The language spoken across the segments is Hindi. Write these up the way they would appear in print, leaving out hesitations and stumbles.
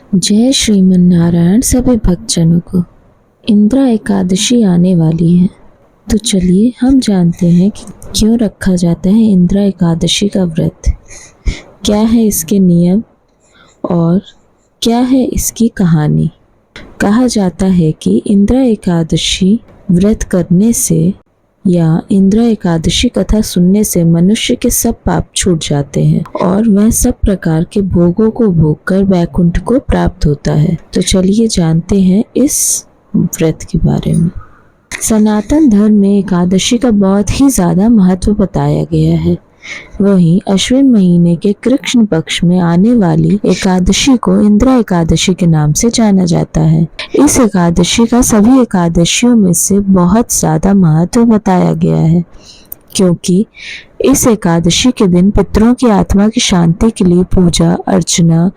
जय श्रीमन नारायण सभी भक्तजनों को। इंद्रा एकादशी आने वाली है, तो चलिए हम जानते हैं कि क्यों रखा जाता है इंद्रा एकादशी का व्रत, क्या है इसके नियम और क्या है इसकी कहानी। कहा जाता है कि इंद्रा एकादशी व्रत करने से या इंद्रा एकादशी कथा सुनने से मनुष्य के सब पाप छूट जाते हैं और वह सब प्रकार के भोगों को भोगकर वैकुंठ को प्राप्त होता है। तो चलिए जानते हैं इस व्रत के बारे में। सनातन धर्म में एकादशी का बहुत ही ज्यादा महत्व बताया गया है। वहीं अश्विन महीने के कृष्ण पक्ष में आने वाली एकादशी को इंद्रा एकादशी के नाम से जाना जाता है। इस एकादशी का सभी एकादशियों में से बहुत ज्यादा महत्व बताया गया है, क्योंकि इस एकादशी के दिन पितरों की आत्मा की शांति के लिए पूजा अर्चना,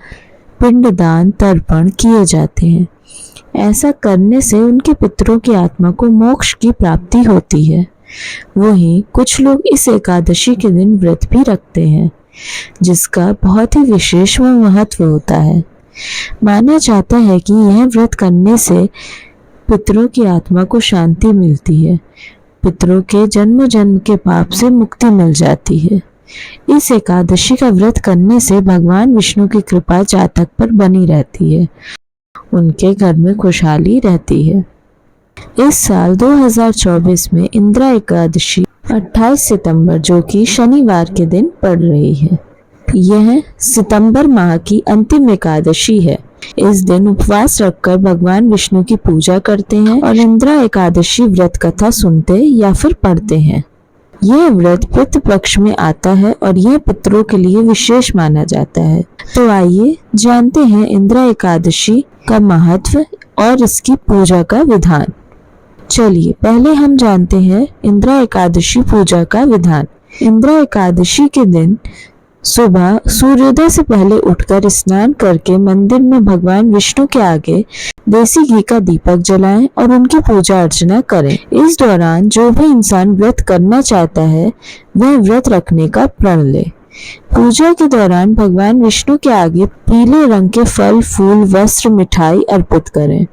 पिंडदान, तर्पण किए जाते हैं। ऐसा करने से उनके पितरों की आत्मा को मोक्ष की प्राप्ति होती है। वहीं कुछ लोग इस एकादशी के दिन व्रत भी रखते हैं, जिसका बहुत ही विशेष व महत्व होता है। माना जाता है कि यह व्रत करने से पितरों की आत्मा को शांति मिलती है, पितरों के जन्म जन्म के पाप से मुक्ति मिल जाती है। इस एकादशी का व्रत करने से भगवान विष्णु की कृपा जातक पर बनी रहती है, उनके घर में खुशहाली रहती है। इस साल 2024 में इंद्रा एकादशी 28 सितंबर जो कि शनिवार के दिन पड़ रही है। यह सितंबर माह की अंतिम एकादशी है। इस दिन उपवास रखकर भगवान विष्णु की पूजा करते हैं और इंद्रा एकादशी व्रत कथा सुनते या फिर पढ़ते हैं। यह व्रत पितृ पक्ष में आता है और यह पितरों के लिए विशेष माना जाता है। तो आइए जानते हैं इंद्रा एकादशी का महत्व और इसकी पूजा का विधान। चलिए पहले हम जानते हैं इंद्रा एकादशी पूजा का विधान। इंद्रा एकादशी के दिन सुबह सूर्योदय से पहले उठकर स्नान करके मंदिर में भगवान विष्णु के आगे देसी घी का दीपक जलाएं और उनकी पूजा अर्चना करें। इस दौरान जो भी इंसान व्रत करना चाहता है वह व्रत रखने का प्रण ले। पूजा के दौरान भगवान विष्णु के आगे पीले रंग के फल, फूल, वस्त्र, मिठाई अर्पित करें।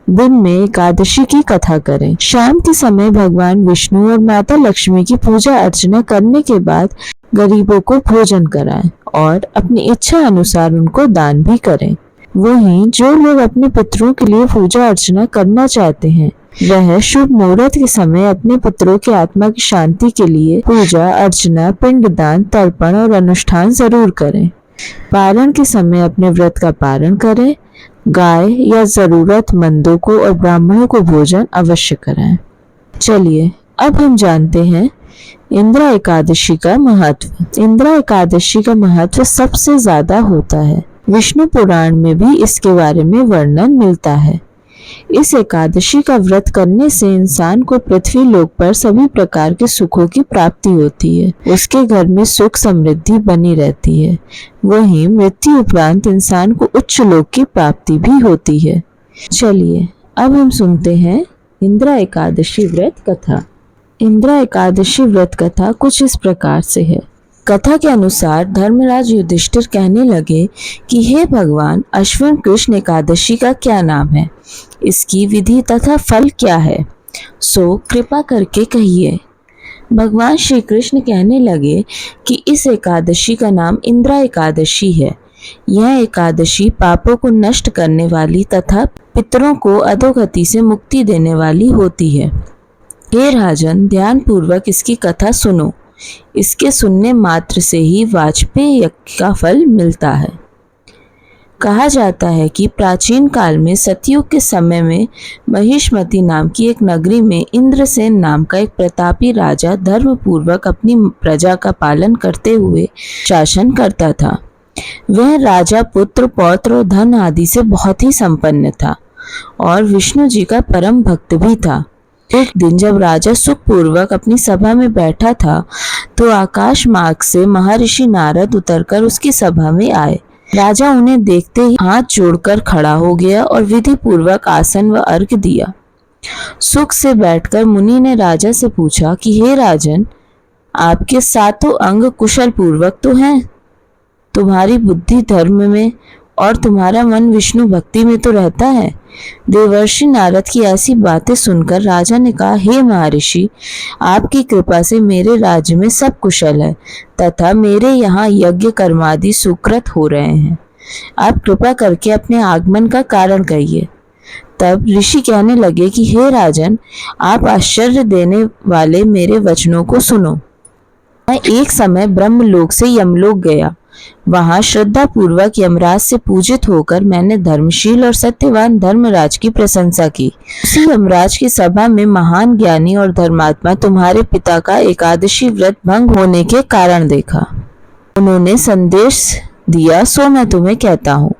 दिन में एकादशी की कथा करें। शाम के समय भगवान विष्णु और माता लक्ष्मी की पूजा अर्चना करने के बाद गरीबों को भोजन कराएं और अपनी इच्छा अनुसार उनको दान भी करें। वहीं जो लोग अपने पितरों के लिए पूजा अर्चना करना चाहते हैं वह शुभ मुहूर्त के समय अपने पितरों की आत्मा की शांति के लिए पूजा अर्चना, पिंडदान, तर्पण और अनुष्ठान जरूर करें। पारण के समय अपने व्रत का पारण करें। गाय या जरूरतमंदों को और ब्राह्मणों को भोजन अवश्य कराएं। चलिए अब हम जानते हैं इंद्रा एकादशी का महत्व। इंद्रा एकादशी का महत्व सबसे ज्यादा होता है। विष्णु पुराण में भी इसके बारे में वर्णन मिलता है। इस एकादशी का व्रत करने से इंसान को पृथ्वी लोक पर सभी प्रकार के सुखों की प्राप्ति होती है। उसके घर में सुख समृद्धि बनी रहती है। वहीं मृत्यु उपरांत इंसान को उच्च लोक की प्राप्ति भी होती है। चलिए अब हम सुनते हैं इंद्रा एकादशी व्रत कथा। इंद्रा एकादशी व्रत कथा कुछ इस प्रकार से है। कथा के अनुसार धर्मराज युधिष्ठिर कहने लगे कि हे भगवान, अश्विन कृष्ण एकादशी का क्या नाम है, इसकी विधि तथा फल क्या है, सो कृपा करके कहिए। भगवान श्री कृष्ण कहने लगे कि इस एकादशी का नाम इंद्रा एकादशी है। यह एकादशी पापों को नष्ट करने वाली तथा पितरों को अधोगति से मुक्ति देने वाली होती है। हे राजन, ध्यान पूर्वक इसकी कथा सुनो। इसके सुनने मात्र से ही वाजपेय यज्ञ का फल मिलता है। कहा जाता है कि प्राचीन काल में सतयुग के समय में महिष्मती नाम की एक नगरी में इंद्रसेन नाम का एक प्रतापी राजा धर्म पूर्वक अपनी प्रजा का पालन करते हुए शासन करता था। वह राजा पुत्र, पौत्र और धन आदि से बहुत ही संपन्न था और विष्णु जी का परम भक्त भी था। एक दिन जब राजा सुखपूर्वक अपनी सभा में बैठा था तो आकाश मार्ग से महर्षि नारद उतरकर उसकी सभा में आए। राजा उन्हें देखते ही हाथ जोड़कर खड़ा हो गया और विधि पूर्वक आसन व अर्घ्य दिया। सुख से बैठकर मुनि ने राजा से पूछा कि हे राजन, आपके सातों अंग कुशल पूर्वक तो हैं? तुम्हारी बुद्धि धर्म में और तुम्हारा मन विष्णु भक्ति में तो रहता है। देवर्षि नारद की ऐसी बातें सुनकर राजा ने कहा, हे महर्षि, आपकी कृपा से मेरे राज्य में सब कुशल है तथा मेरे यहाँ यज्ञ कर्मादि सुकृत हो रहे हैं। आप कृपा करके अपने आगमन का कारण कहिए। तब ऋषि कहने लगे कि हे राजन, आप आश्चर्य देने वाले मेरे वचनों को सुनो। मैं एक समय ब्रह्मलोक से यमलोक गया। वहां श्रद्धा पूर्वक यमराज से पूजित होकर मैंने धर्मशील और सत्यवान धर्मराज की प्रशंसा की। उसी यमराज की सभा में महान ज्ञानी और धर्मात्मा तुम्हारे पिता का एकादशी व्रत भंग होने के कारण देखा। उन्होंने संदेश दिया, सो मैं तुम्हें कहता हूँ।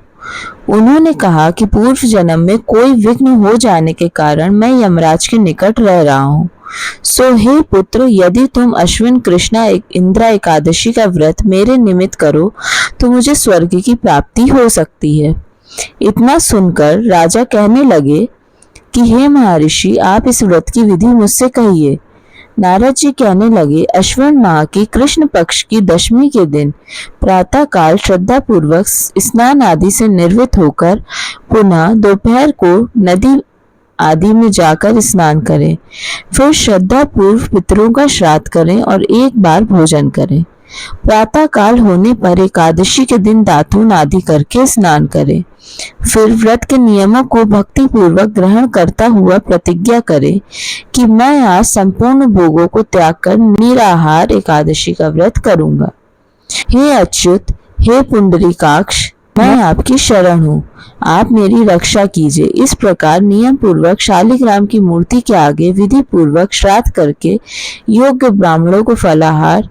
उन्होंने कहा कि पूर्व जन्म में कोई विघ्न हो जाने के कारण मैं यमराज के निकट रह रहा हूँ। सो हे पुत्र, यदि तुम अश्विन कृष्णा इंद्रा एकादशी का व्रत मेरे निमित्त करो तो मुझे स्वर्ग की प्राप्ति हो सकती है। इतना सुनकर राजा कहने लगे कि हे महर्षि, आप इस व्रत की विधि मुझसे कहिए। नारद जी कहने लगे, अश्विन माह की कृष्ण पक्ष की दशमी के दिन प्रातः काल श्रद्धा पूर्वक स्नान आदि से निर्वृत्त होकर पुनः दोपहर को नदी आदि में जाकर स्नान करें। फिर श्रद्धा पूर्व पितरों का श्राद्ध करें और एक बार भोजन करें। प्रातः काल होने पर एकादशी के दिन दातून आदि करके स्नान करें। फिर व्रत के नियमों को भक्ति पूर्वक ग्रहण करता हुआ प्रतिज्ञा करे कि मैं आज संपूर्ण भोगों को त्याग कर निराहार एकादशी का व्रत करूंगा। हे अच्युत, हे पुंडरीकाक्ष, मैं आपकी शरण हूँ, आप मेरी रक्षा कीजिए। इस प्रकार नियम पूर्वक शालिग्राम की मूर्ति के आगे विधि पूर्वक श्राद्ध करके योग्य ब्राह्मणों को फलाहार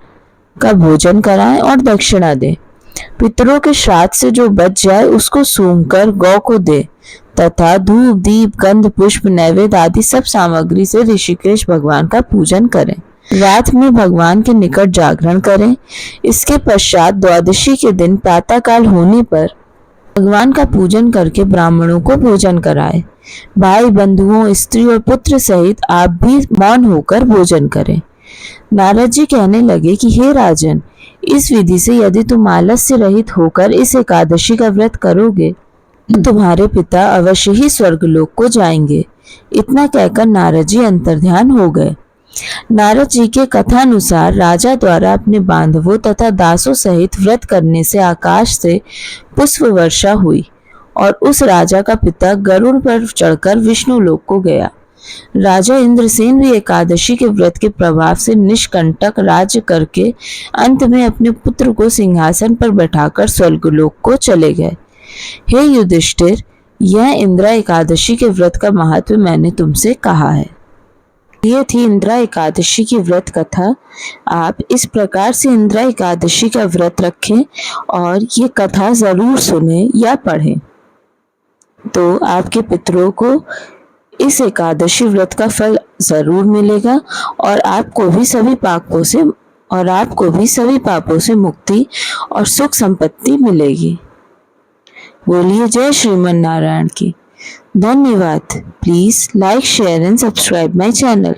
का भोजन कराएं और दक्षिणा दें। पितरों के श्राद्ध से जो बच जाए उसको सूंघकर गौ को दे तथा धूप दीप गंध पुष्प नैवेद्य आदि सब सामग्री से ऋषिकेश भगवान का पूजन करें। रात में भगवान के निकट जागरण करें। इसके पश्चात द्वादशी के दिन प्रातःकाल होने पर भगवान का पूजन करके ब्राह्मणों को भोजन कराएं। भाई बंधुओं स्त्री और पुत्र सहित आप भी मौन होकर भोजन करें। नारद जी कहने लगे कि हे राजन, इस विधि से यदि तुम आलस्य रहित होकर इस एकादशी का व्रत करोगे तो तुम्हारे पिता अवश्य ही स्वर्गलोक को जाएंगे। इतना कहकर नारद जी अंतर्ध्यान हो गए। नारद जी के कथानुसार राजा द्वारा अपने बांधवों तथा दासों सहित व्रत करने से आकाश से पुष्प वर्षा हुई और उस राजा का पिता गरुड़ पर चढ़कर विष्णु लोक को गया। राजा इंद्रसेन भी एकादशी के व्रत के प्रभाव से निष्कंटक राज्य करके अंत में अपने पुत्र को सिंहासन पर बैठाकर स्वर्गलोक को चले गए। हे युधिष्ठिर, यह इंद्रा एकादशी के व्रत का महत्व मैंने तुमसे कहा है। ये थी इंद्रा एकादशी की व्रत कथा। आप इस प्रकार से इंद्रा एकादशी का व्रत रखें और ये कथा जरूर सुने या पढ़ें, तो आपके पितरों को इस एकादशी व्रत का फल जरूर मिलेगा और आपको भी सभी पापों से मुक्ति और सुख संपत्ति मिलेगी। बोलिए जय श्रीमन नारायण की। धन्यवाद। Please like share and subscribe my channel.